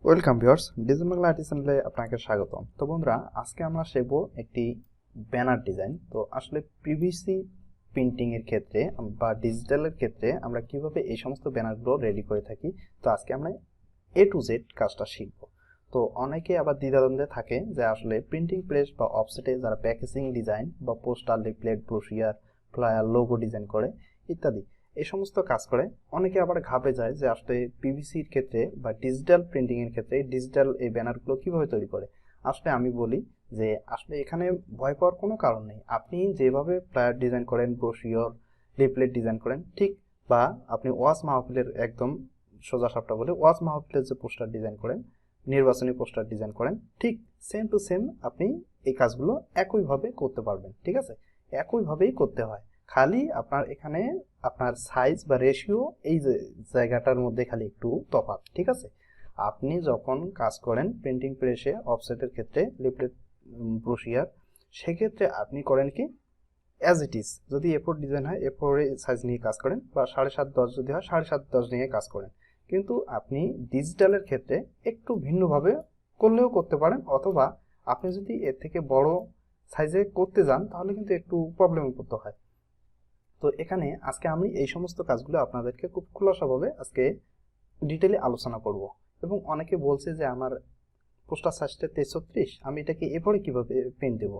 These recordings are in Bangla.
Welcome viewers, design Bangla artist চ্যানেলে আপনাকে স্বাগতম। তো বন্ধুরা, আজকে আমরা শিখব একটি ব্যানার ডিজাইন। তো আসলে পিভিসি প্রিন্টিং এর ক্ষেত্রে বা ডিজিটালের ক্ষেত্রে আমরা কিভাবে এই সমস্ত ব্যানারগুলো রেডি করে থাকি, তো আজকে আমরা এ টু জেড কাজটা শিখব। তো অনেকে আবার দ্বিধাদ্বন্দ্বে থাকে যে আসলে প্রিন্টিং প্রেস বা অফসেটে যারা প্যাকেজিং ডিজাইন বা poster, leaflet, brochure, flyer, logo design করে ইত্যাদি এই সমস্ত কাজ করে, অনেকে আবার ঘাবড়ে যায় যে আসলে পিভিসির ক্ষেত্রে বা ডিজিটাল প্রিন্টিং এর ক্ষেত্রে ডিজিটাল এই ব্যানারগুলো কিভাবে তৈরি করে। আসলে আমি বলি যে আসলে এখানে ভয় পাওয়ার কোনো কারণ নেই। আপনি যেভাবে ফ্লায়ার ডিজাইন করেন, ব্রোশিওর, লিফলেট ডিজাইন করেন ঠিক, বা আপনি ওয়াজ মাহফিলের একদম সোজা সাপটা বলে ওয়াজ মাহফিলের যে পোস্টার ডিজাইন করেন, নির্বাচনী পোস্টার ডিজাইন করেন, ঠিক সেম টু সেম আপনি এই কাজগুলো একইভাবে করতে পারবেন। ঠিক আছে, একইভাবেই করতে হয়, খালি আপনার এখানে আপনার সাইজ বা রেশিও এই যে জায়গাটার মধ্যে খালি একটু তফাৎ। ঠিক আছে, আপনি যখন কাজ করেন প্রিন্টিং প্রেসে অফসেটের ক্ষেত্রে, লিফলেট, ব্রোশিয়ার, সেক্ষেত্রে আপনি করেন কি অ্যাজ ইট ইজ, যদি এ4 ডিজাইন হয় এ4 সাইজ নিয়ে কাজ করেন, বা 7.5x10 যদি হয় 7.5x10 নিয়ে কাজ করেন। কিন্তু আপনি ডিজিটালের ক্ষেত্রে একটু ভিন্নভাবে করলেও করতে পারেন, অথবা আপনি যদি এর থেকে বড় সাইজে করতে যান তাহলে কিন্তু একটু প্রবলেমে পড়তে হয়। তো এখানে আজকে আমি এই সমস্ত কাজগুলো আপনাদেরকে খুব খোলাসাভাবে আজকে ডিটেলে আলোচনা করব। এবং অনেকে বলছে যে আমার পোস্টার সাইজটা 33, আমি এটাকে এরপরে কিভাবে প্রিন্ট দেব,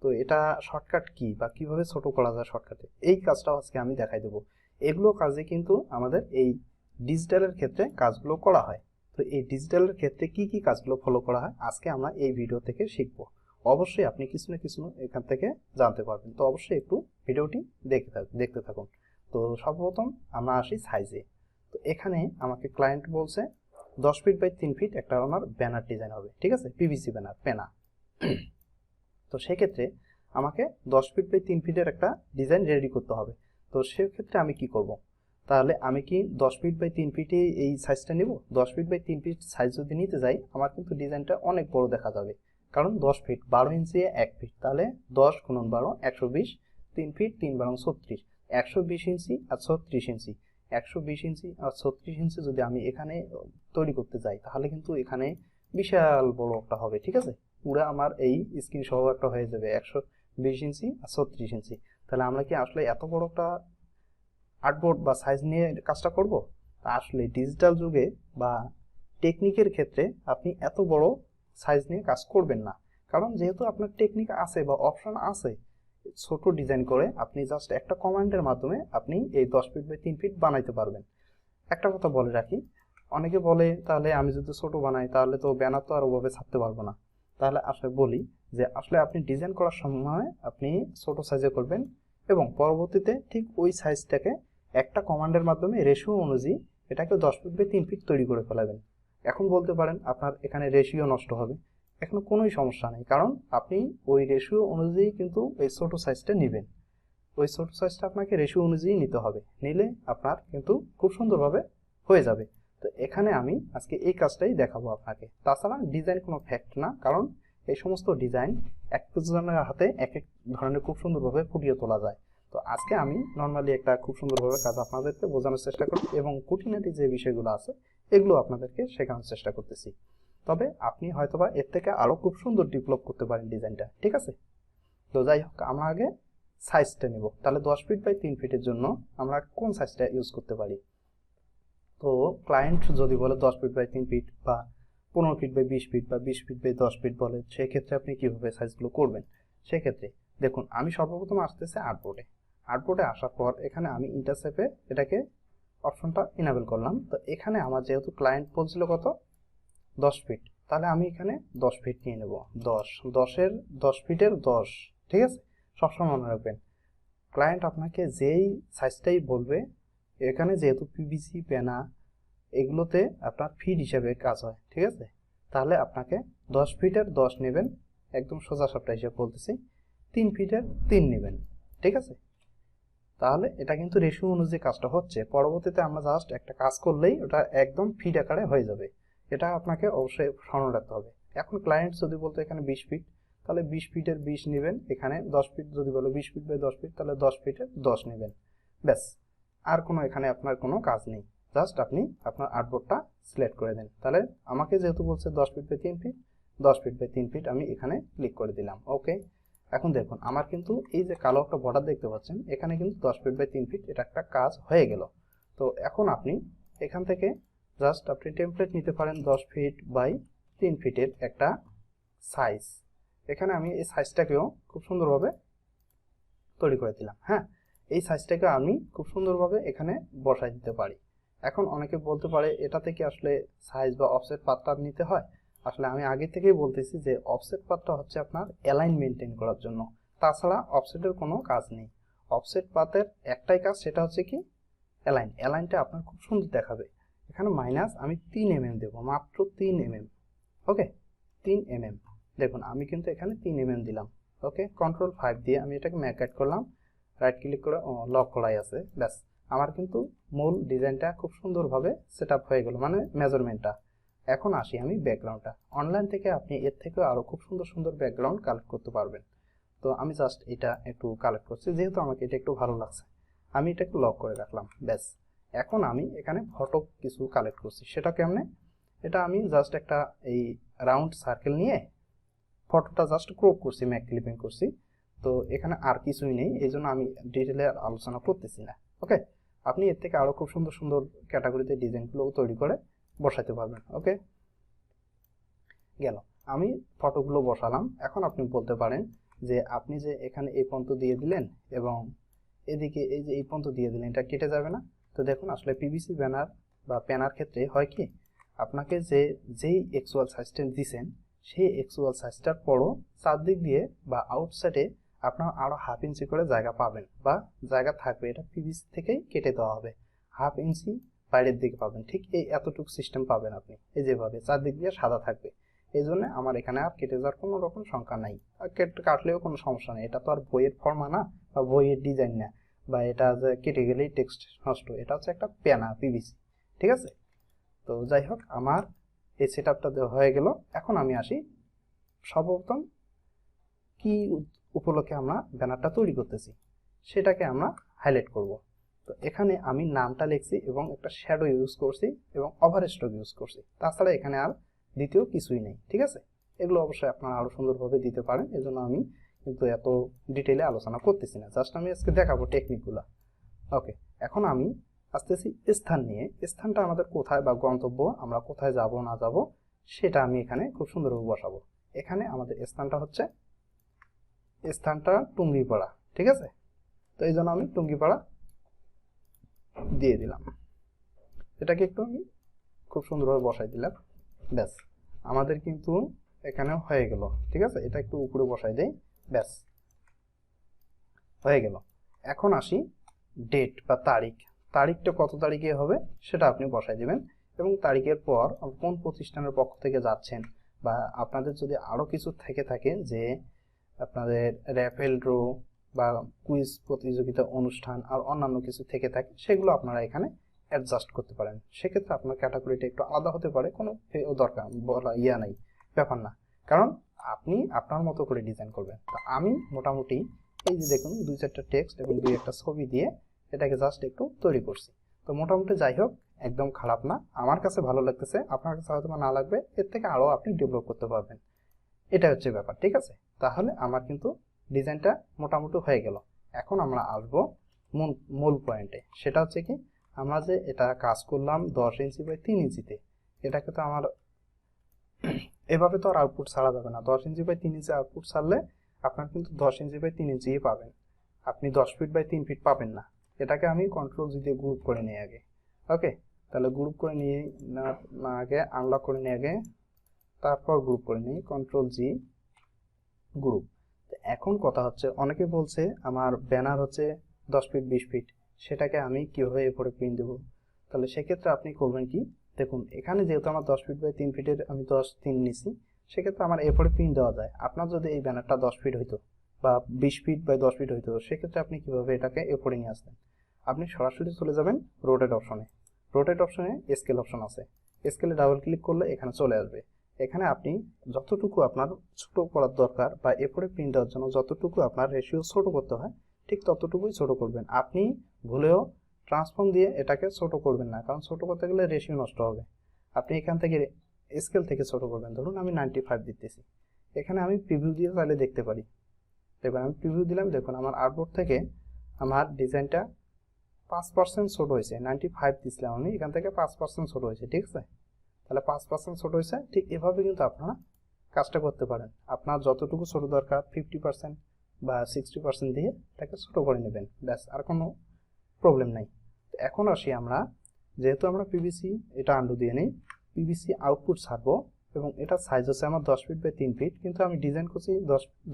তো এটা শর্টকাট কি বা কিভাবে ছোট করা যায় শর্টকাটে, এই কাজটাও আজকে আমি দেখাই দেবো। এগুলো কাজে কিন্তু আমাদের এই ডিজিটালের ক্ষেত্রে কাজগুলো করা হয়। তো এই ডিজিটালের ক্ষেত্রে কি কি কাজগুলো ফলো করা হয় আজকে আমরা এই ভিডিও থেকে শিখবো। অবশ্যই আপনি কিছু না কিছু এখান থেকে জানতে পারবেন, তো অবশ্যই একটু ভিডিওটি দেখতে থাকুন। তো সর্বপ্রথম আমরা আসি সাইজে। তো এখানে আমাকে ক্লায়েন্ট বলছে 10 ফিট বাই 3 ফিট একটা আমার ব্যানার ডিজাইন হবে। ঠিক আছে, পিভিসি ব্যানার, পেনা। তো সেক্ষেত্রে আমাকে 10 ফিট বাই 3 ফিটের একটা ডিজাইন রেডি করতে হবে। তো সেক্ষেত্রে আমি কি করব, তাহলে আমি কি 10 ফিট বাই 3 ফিটে এই সাইজটা নিব? 10 ফিট বাই 3 ফিট সাইজ যদি নিতে যাই আমার কিন্তু ডিজাইনটা অনেক বড় দেখা যাবে, কারণ 10 ফিট 12 ইঞ্চি 1 ফিট, তাহলে 10 গুণন 12 120, 3 ফিট 3 12 36, 120 ইঞ্চি আর 36 ইঞ্চি, 120 ইঞ্চি আর 36 ইঞ্চি যদি আমি এখানে তৈরি করতে যাই তাহলে কিন্তু এখানে বিশাল বড় একটা হবে। ঠিক আছে, পুরো আমার এই স্ক্রিন সহ একটা হয়ে যাবে 120 ইঞ্চি আর 36 ইঞ্চি। তাহলে আমরা কি আসলে এত বড় একটা আর্টবোর্ড বা সাইজ নিয়ে কাজটা করব? আসলে ডিজিটাল যুগে বা টেকনিকের ক্ষেত্রে আপনি এত বড় সাইজ নিয়ে কাজ করবেন না, কারণ যেহেতু আপনার টেকনিক আছে বা অপশন আছে, ছোট ডিজাইন করে আপনি জাস্ট একটা কমান্ডের মাধ্যমে আপনি এই 10 ফিট বাই 3 ফিট বানাইতে পারবেন। একটা কথা বলে রাখি, অনেকে বলে তাহলে আমি যদি ছোট বানাই তাহলে তো ব্যানার তো আর ওভাবে ছাপতে পারবো না। তাহলে আসলে বলি যে আসলে আপনি ডিজাইন করার সময় আপনি ছোট সাইজে করবেন এবং পরবর্তীতে ঠিক ওই সাইজটাকে একটা কমান্ডের মাধ্যমে রেশিও অনুযায়ী এটাকে 10 ফিট বাই 3 ফিট তৈরি করে ফেলাবেন। এখন বলতে পারেন আপনার এখানে রেশিও নষ্ট হবে, এখন কোনোই সমস্যা নেই, কারণ আপনি ওই রেশিও অনুযায়ী কিন্তু এই ছোট সাইজটা নেবেন। ওই ছোট সাইজটা আপনাকে রেশিও অনুযায়ী নিতে হবে, নিলে আপনার কিন্তু খুব সুন্দরভাবে হয়ে যাবে। তো এখানে আমি আজকে এই কাজটাই দেখাবো আপনাকে। তাছাড়া ডিজাইন কোনো ফ্যাক্ট না, কারণ এই সমস্ত ডিজাইন এক একজনের হাতে এক এক ধরনের খুব সুন্দরভাবে ফুটিয়ে তোলা যায়। তো আজকে আমি নর্মালি একটা খুব সুন্দরভাবে কাজ আপনাদেরকে বোঝানোর চেষ্টা করব এবং খুঁটিনাটি যে বিষয়গুলো আছে এগুলো আপনাদেরকে শেখানোর চেষ্টা করতেছি। তবে আপনি হয়তোবা এর থেকে আরো খুব সুন্দর ডেভেলপ করতে পারেন ডিজাইনটা। ঠিক আছে, তো যাই হোক, আমরা আগে সাইজটা নিব। তাহলে 10 ফিট বাই 3 ফিটের জন্য আমরা কোন সাইজটা ইউজ করতে পারি? তো ক্লায়েন্ট যদি বলে 10 ফিট বাই 3 ফিট বা 15 ফিট বাই 20 ফিট বা 20 ফিট বাই 10 ফিট বলে, সেক্ষেত্রে আপনি কিভাবে সাইজগুলো করবেন? সেক্ষেত্রে দেখুন, আমি সর্বপ্রথম আসতেছে আর্টবোর্ডে। আর্টবোর্ডে আসার পর এখানে আমি ইন্টারসেপে এটাকে অপশনটা ইনেবল করলাম। তো এখানে আমার যেহেতু ক্লায়েন্ট বলছিল কত 10 ফিট, তাহলে আমি এখানে 10 ফিট নিয়ে নেব। 10 ফিটের 10। ঠিক আছে, সবসময় মনে রাখবেন ক্লায়েন্ট আপনাকে যেই সাইজটাই বলবে, এখানে যেহেতু পিভিসি পেনা এগুলোতে আপনার ফিট হিসেবে কাজ হয়। ঠিক আছে, তাহলে আপনাকে 10 ফিটের 10 নেবেন, একদম সোজা সাপটা হিসেবে বলতেছি, 3 ফিটের 3 নেবেন। ঠিক আছে, তাহলে এটা কিন্তু রেশিও অনুযায়ী কাজটা হচ্ছে। পরবর্তীতে আমরা জাস্ট একটা কাজ করলেই ওটা একদম ফিট আকারে হয়ে যাবে, এটা আপনাকে অবশ্যই স্মরণ রাখতে হবে। এখন ক্লায়েন্ট যদি বলতো এখানে 20 ফিট, তাহলে 20 ফিটের 20 নেবেন। এখানে 10 ফিট যদি বলো 20 ফিট বাই 10 ফিট, তাহলে 10 ফিটের 10 নেবেন। ব্যাস, আর কোনো এখানে আপনার কোনো কাজ নেই, জাস্ট আপনি আপনার আর্টবোর্ডটা সিলেক্ট করে দেন। তাহলে আমাকে যেহেতু বলছে 10 feet by 3 feet, 10 feet by 3 feet আমি এখানে ক্লিক করে দিলাম। ওকে, এখন দেখুন আমার কিন্তু এই যে কালো একটা বর্ডার দেখতে পাচ্ছেন, এখানে কিন্তু 10 ফিট বাই 3 ফিট এটা একটা কাজ হয়ে গেল। তো এখন আপনি এখান থেকে জাস্ট আপনি টেমপ্লেট নিতে পারেন 10 ফিট বাই 3 ফিটের একটা সাইজ। এখানে আমি এই সাইজটাকেও খুব সুন্দরভাবে তৈরি করে দিলাম। হ্যাঁ, এই সাইজটাকে আমি খুব সুন্দরভাবে এখানে বসাই দিতে পারি। এখন অনেকে বলতে পারে এটাতে কি আসলে সাইজ বা অফসেট পাথটা নিতে হয়? আসলে আমি আগে থেকেই বলতেছি যে অফসেট পাথটা হচ্ছে আপনার অ্যালাইন মেনটেন করার জন্য, তাছাড়া অফসেটের কোনো কাজ নেই। অফসেট পাথের একটাই কাজ, সেটা হচ্ছে কি অ্যালাইনটা আপনার খুব সুন্দর দেখাবে। এখানে মাইনাস আমি 3 mm দেবো, মাত্র 3 mm। ওকে, 3 mm। দেখুন আমি কিন্তু এখানে 3 mm দিলাম। ওকে, কন্ট্রোল 5 দিয়ে আমি এটাকে ম্যাকআউট করলাম, রাইট ক্লিক করে লক করাই আছে, ব্যাস আমার কিন্তু মূল ডিজাইনটা খুব সুন্দরভাবে সেট আপ হয়ে গেল, মানে মেজারমেন্টটা। এখন আসি আমি ব্যাকগ্রাউন্ডটা। অনলাইন থেকে আপনি এর থেকেও আরও খুব সুন্দর সুন্দর ব্যাকগ্রাউন্ড কালেক্ট করতে পারবেন। তো আমি জাস্ট এটা একটু কালেক্ট করছি, যেহেতু আমাকে এটা একটু ভালো লাগছে, আমি এটাকে লক করে রাখলাম, ব্যাস। এখন আমি এখানে ফটো কিছু কালেক্ট করছি, সেটা কেমনে? এটা আমি জাস্ট একটা এই রাউন্ড সার্কেল নিয়ে ফটোটা জাস্ট ক্রপ করছি, ম্যাক ক্লিপিং করছি। তো এখানে আর কিছুই নেই, এই জন্য আমি ডিটেলে আলোচনা করতেছি না। ওকে, আপনি এর থেকে আরও খুব সুন্দর সুন্দর ক্যাটাগরিতে ডিজাইনগুলো তৈরি করে বসাতে পারবেন। ওকে, গেল, আমি ফটোগুলো বসালাম। এখন আপনি বলতে পারেন যে আপনি যে এখানে এই পর্যন্ত দিয়ে দিলেন এবং এদিকে এই যে এই পর্যন্ত দিয়ে দিলেন, এটা কেটে যাবে না? তো দেখুন আসলে পিভিসি ব্যানার বা প্যানার ক্ষেত্রে হয় কি, আপনাকে যেই এক্সুয়াল সাইজটা দিয়েছেন সেই এক্সুয়াল সাইজটার পরও চারদিক দিয়ে বা আউটসাইডে আপনার আরও হাফ ইঞ্চি করে জায়গা পাবেন বা জায়গা থাকবে, এটা পিভিসি থেকেই কেটে দেওয়া হবে। হাফ ইঞ্চি বাইরের দিকে পাবেন, ঠিক এই এতটুকু সিস্টেম পাবেন আপনি, এই যেভাবে চারদিক দিয়ে সাদা থাকবে। এই জন্য আমার এখানে আর কেটে যাওয়ার কোনো রকম সংখ্যা নাই, আর কাটলেও কোনো সমস্যা নেই। এটা তো আর বইয়ের ফর্মা না বা বইয়ের ডিজাইন না, বা এটা যে কেটে গেলেই টেক্সট নষ্ট, এটা হচ্ছে একটা প্যানা পিভিসি। ঠিক আছে, তো যাই হোক আমার এই সেট আপটা হয়ে গেল। এখন আমি আসি সর্বপ্রথম কি উপলক্ষে আমরা ব্যানারটা তৈরি করতেছি সেটাকে আমরা হাইলাইট করব। তো এখানে আমি নামটা লিখছি এবং একটা শ্যাডো ইউজ করছি এবং ওভারস্ট্রোক ইউজ করছি, তাছাড়া এখানে আর দ্বিতীয় কিছুই নেই। ঠিক আছে, এগুলো অবশ্যই আপনারা আরও সুন্দরভাবে দিতে পারেন, এজন্য আমি কিন্তু এত ডিটেইলে আলোচনা করতেছি না, জাস্ট আমি আজকে দেখাবো টেকনিকগুলো। ওকে, এখন আমি আসতেছি স্থান নিয়ে। স্থানটা আমাদের কোথায় বা গন্তব্য, আমরা কোথায় যাব না যাব সেটা আমি এখানে খুব সুন্দরভাবে বসাবো। এখানে আমাদের স্থানটা টুঙ্গিপাড়া। ঠিক আছে, তো এই জন্য আমি টুঙ্গিপাড়া দিয়ে দিলাম, এটাকে একটু আমি খুব সুন্দরভাবে বসাই দিলাম, ব্যাস আমাদের কিন্তু এখানে হয়ে গেল। ঠিক আছে, এটা একটু উপরে বসাই দেই, ব্যাস হয়ে গেল। এখন আসি ডেট বা তারিখটা কত তারিখে হবে সেটা আপনি বসাই দিবেন, এবং তারিখের পর কোন প্রতিষ্ঠানের পক্ষ থেকে যাচ্ছেন, বা আপনাদের যদি আরও কিছু থেকে থাকে যে আপনাদের র্যাফেল ড্র বা কুইজ প্রতিযোগিতা অনুষ্ঠান আর অন্যান্য কিছু থেকে থাকে, সেগুলো আপনারা এখানে অ্যাডজাস্ট করতে পারেন। সেক্ষেত্রে আপনার ক্যাটাগরিটা একটু আলাদা হতে পারে, কোনো দরকার বলা নাই, ব্যাপার না, কারণ আপনি আপনার মতো করে ডিজাইন করবেন। তো আমি মোটামুটি এই যে দেখুন 2-4টা টেক্সট এবং 2-1টা ছবি দিয়ে এটাকে জাস্ট একটু তৈরি করছি। তো মোটামুটি যাই হোক, একদম খারাপ না, আমার কাছে ভালো লাগতেছে, আপনার কাছে হয়তো না লাগবে, এর থেকে আরও আপনি ডেভেলপ করতে পারবেন, এটা হচ্ছে ব্যাপার। ঠিক আছে, তাহলে আমার কিন্তু ডিজাইনটা মোটামুটি হয়ে গেল। এখন আমরা আসবো মূল পয়েন্টে, সেটা হচ্ছে কি, আমরা যে এটা কাজ করলাম 10 ইঞ্চি বাই 3 ইঞ্চিতে, এটাকে তো আমার এভাবে তো আর আউটপুট ছাড়া যাবে না। 10 ইঞ্চি বাই 3 ইঞ্চি আউটপুট ছাড়লে আপনার কিন্তু 10 ইঞ্চি বাই 3 ইঞ্চিই পাবেন, আপনি 10 ফিট বাই 3 ফিট পাবেন না। এটাকে আমি কন্ট্রোল জি দিয়ে গ্রুপ করে নিই আগে। ওকে, তাহলে গ্রুপ করে নিয়ে না আগে আনলক করে নিই আগে, তারপর গ্রুপ করে নিই, কন্ট্রোল জি গ্রুপ। এখন কথা হচ্ছে, অনেকে বলছে আমার ব্যানার হচ্ছে 10 ফিট 20 ফিট, সেটাকে আমি কিভাবে এরপরে প্রিন্ট দেবো? তাহলে সেক্ষেত্রে আপনি করবেন কি, দেখুন এখানে যেহেতু আমার 10 ফিট বাই 3 ফিটের আমি 10-3 নিছি, সেক্ষেত্রে আমার এরপরে প্রিন্ট দেওয়া যায়। আপনার যদি এই ব্যানারটা 10 ফিট হইতো বা 20 ফিট বাই 10 ফিট হইতো, সেক্ষেত্রে আপনি কিভাবে এটাকে এরপরে নিয়ে আসতেন? আপনি সরাসরি চলে যাবেন রোটেট অপশনে। রোটেট অপশনে স্কেল অপশন আছে, স্কেলে ডাবল ক্লিক করলে এখানে চলে আসবে। এখানে আপনি যতটুকু আপনার ছোট করার দরকার বা এরপরে প্রিন্ট দেওয়ার জন্য যতটুকু আপনার রেশিও ছোট করতে হয়, ঠিক ততটুকুই ছোট করবেন। আপনি ভুলেও ট্রান্সফর্ম দিয়ে এটাকে ছোট করবেন না, কারণ ছোট করতে গেলে রেশিও নষ্ট হবে। আপনি এখান থেকে স্কেল থেকে ছোট করবেন। ধরুন আমি 95 দিতেছি, এখানে আমি প্রিভিউ দিয়ে চাইলে দেখতে পারি। দেখুন আমি প্রিভিউ দিলাম, দেখুন আমার আর্টবোর্ড থেকে আমার ডিজাইনটা 5% ছোট হয়েছে। 95 দিছিলাম আমি, এখান থেকে 5% ছোট হয়েছে, ঠিক আছে? তাহলে 5% ছোট হয়েছে। ঠিক এভাবে কিন্তু আপনারা কাজটা করতে পারেন। আপনার যতটুকু ছোট দরকার 50% বা 60% দিয়ে এটাকে ছোট করে নেবেন, ব্যাস, আর কোনো প্রবলেম নাই। এখন আসি আমরা, যেহেতু আমরা পিভিসি এটা আন্ডু দিয়ে নেই, পিভিসি আউটপুট ছাড়বো এবং এটা সাইজ হচ্ছে আমার 10 ফিট বাই 3 ফিট, কিন্তু আমি ডিজাইন করছি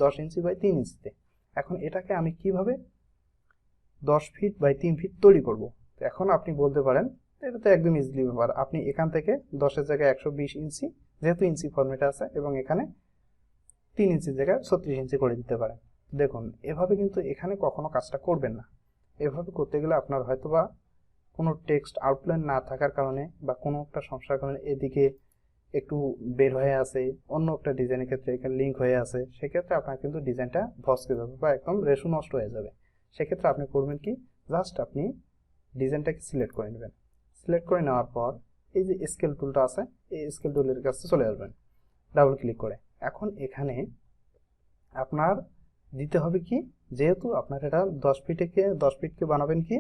10 ইঞ্চি বাই 3 ইঞ্চিতে। এখন এটাকে আমি কিভাবে 10 ফিট বাই 3 ফিট তৈরি করব? এখন আপনি বলতে পারেন এটা তো একদম ইজিলি ব্যাপার, আপনি এখান থেকে 10-এর জায়গায় 120 ইঞ্চি, যেহেতু ইঞ্চি ফরম্যাটে আছে, এবং এখানে 3 ইঞ্চির জায়গায় 36 ইঞ্চি করে দিতে পারেন। দেখুন এভাবে কিন্তু এখানে কখনো কাজটা করবেন না। এভাবে করতে গেলে আপনার হয়তোবা কোনো টেক্সট আউটলাইন না থাকার কারণে বা কোনো একটা সমস্যার কারণে এদিকে একটু বের হয়ে আছে, অন্য একটা ডিজাইনের ক্ষেত্রে এখানে লিঙ্ক হয়ে আছে, সেক্ষেত্রে আপনার কিন্তু ডিজাইনটা ভস্কে যাবে বা একদম রেশু নষ্ট হয়ে যাবে। সেক্ষেত্রে আপনি করবেন কি, জাস্ট আপনি ডিজাইনটাকে সিলেক্ট করে নেবেন। সিলেক্ট করে নেওয়ার পর এই যে স্কেল টুলটা আছে, এই স্কেল টুলের কাছে চলে আসবেন ডাবল ক্লিক করে। এখন এখানে আপনার দিতে হবে কি, যেহেতু আপনার এটা 10 ফিটকে বানাবেন কি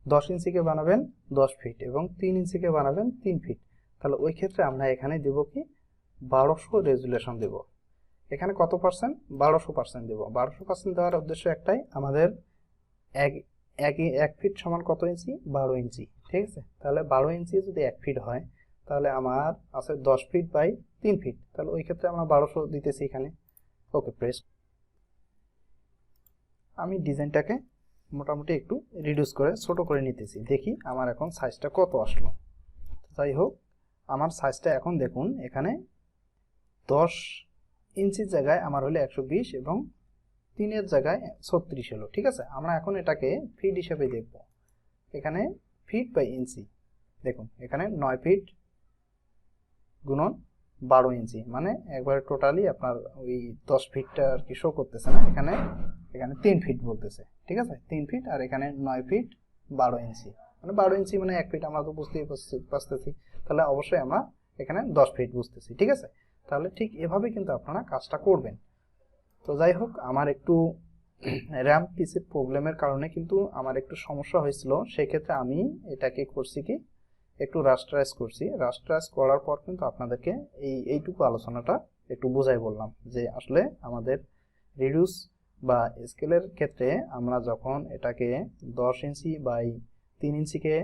10 ইঞ্চিকে বানাবেন 10 ফিট এবং 3 ইঞ্চিকে বানাবেন 3 ফিট, তাহলে ওই ক্ষেত্রে আমরা এখানে দেব কি 1200 রেজুলেশন দেব। এখানে কত পার্সেন্ট? 1200% দেব। 1200% দেওয়ার উদ্দেশ্য একটাই, আমাদের এক ফিট সমান কত ইঞ্চি? 12 ইঞ্চি, ঠিক আছে? তাহলে 12 ইঞ্চি যদি 1 ফিট হয়, তাহলে আমার আছে 10 ফিট বাই 3 ফিট, তাহলে ওই ক্ষেত্রে আমরা 1200 দিতেছি এখানে। ওকে, প্রেস। আমি ডিজাইনটাকে মোটামুটি একটু রিডিউস করে ছোট করে নিতেছি, দেখি আমার এখন সাইজটা কত আসলো। যাই হোক, আমার সাইজটা এখন দেখুন এখানে 10 ইঞ্চির জায়গায় আমার হলো 120 এবং 3-এর জায়গায় 36 হলো, ঠিক আছে? আমরা এখন এটাকে ফিট হিসেবে দেখব। এখানে ফিট বাই ইঞ্চি, দেখুন এখানে 9 ফিট গুণন 12 ইঞ্চি, মানে একবারে টোটালি আপনার ওই 10 ফিটটা আর কি শো করতেছে না, এখানে 3 ফিট বলতেছে, ঠিক আছে? 3 ফিট আর এখানে 9 ফিট 12 ইঞ্চি, মানে 12 ইঞ্চি মানে 1 ফিট, আমরা তো বুঝতেই পারতেছি। তাহলে অবশ্যই আমরা এখানে 10 ফিট বুঝতেছি, ঠিক আছে? তাহলে ঠিক এভাবে কিন্তু আপনারা কাজটা করবেন। তো যাই হোক, আমার একটু র্যাম পিসির প্রবলেমের কারণে কিন্তু আমার একটু সমস্যা হয়েছিল, সেক্ষেত্রে আমি এটাকে করছি কি একটু রাস্টারাইজ করছি। রাস্টারাইজ করার পর কিন্তু আপনাদেরকে এইটুকু আলোচনাটা একটু বোঝাই বললাম যে আসলে আমাদের রিডিউস বা স্কেলের ক্ষেত্রে আমরা যখন এটাকে 10 ইঞ্চি বাই 3 ইঞ্চিকে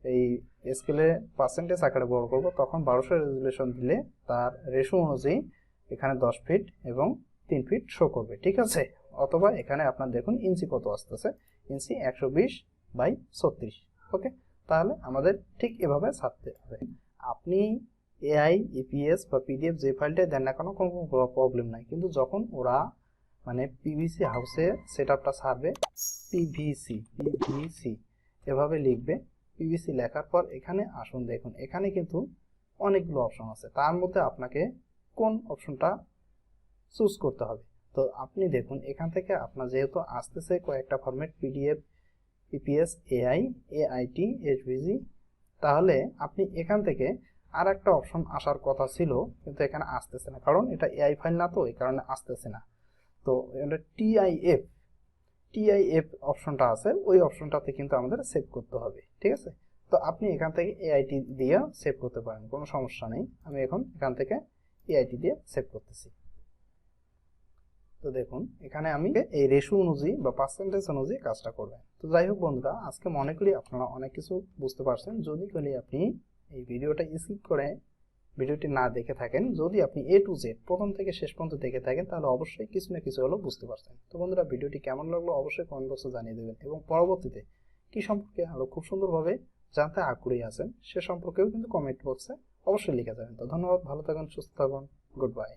এই স্কেলে পার্সেন্টেজ আকারে বড় করব, তখন 1200 রেজুলেশন দিলে তার রেশিও অনুযায়ী এখানে 10 ফিট এবং 3 ফিট শো করবে, ঠিক আছে? অথবা এখানে আপনার দেখুন ইঞ্চি কত আসতেছে, ইঞ্চি 120 বাই 36। ওকে, তাহলে আমাদের ঠিক এভাবে ছাড়তে হবে। আপনি এআই, ইপিএস বা পিডিএফ যে ফাইলটা দেন না কেন কোনো প্রবলেম নাই, কিন্তু যখন ওরা মানে পিভিসি হাউসে সেটআপটা ছাড়বে, পিভিসি এভাবে লিখবে। পিভিসি লেখার পর এখানে আসুন, দেখুন এখানে কিন্তু অনেকগুলো অপশন আছে, তার মধ্যে আপনাকে কোন অপশনটা চুজ করতে হবে। তো আপনি দেখুন এখান থেকে আপনার যেহেতু আসতেছে কয়েকটা format, PDF, EPS, AI, AIT, HVG, তাহলে আপনি এখান থেকে আর একটা অপশন আসার কথা ছিল, কিন্তু এখানে আসতেছে না, কারণ এটা এআই ফাইল না, তো এই কারণে আসতেছে না। তো এটা টিআইএফ অপশনটা আছে, ওই অপশনটাতে কিন্তু আমাদের সেভ করতে হবে, ঠিক আছে? তো আপনি এখান থেকে এআইটি দিয়ে সেভ করতে পারেন, কোনো সমস্যা নেই। আমি এখন এখান থেকে এআইটি দিয়ে সেভ করতেছি। তো দেখুন এখানে আমি এই রেশিও অনুযায়ী বা পার্সেন্টেজ অনুযায়ী কাজটা করবেন। তো যাই হোক বন্ধুরা, আজকে মনে করি আপনারা অনেক কিছু বুঝতে পারছেন। যদি করি আপনি এই ভিডিওটা স্কিপ করে ভিডিওটি না দেখে থাকেন, যদি আপনি এ টু জেড প্রথম থেকে শেষ পর্যন্ত দেখে থাকেন, তাহলে অবশ্যই কিছু না কিছু হলেও বুঝতে পারছেন। তো বন্ধুরা, ভিডিওটি কেমন লাগলো অবশ্যই কমেন্ট বক্সে জানিয়ে দেবেন, এবং পরবর্তীতে কি সম্পর্কে আরো খুব সুন্দরভাবে জানতে আগ্রহী আছেন সে সম্পর্কেও কিন্তু কমেন্ট বক্সে অবশ্যই লিখে যাবেন। তো ধন্যবাদ, ভালো থাকুন, সুস্থ থাকুন, গুড বাই।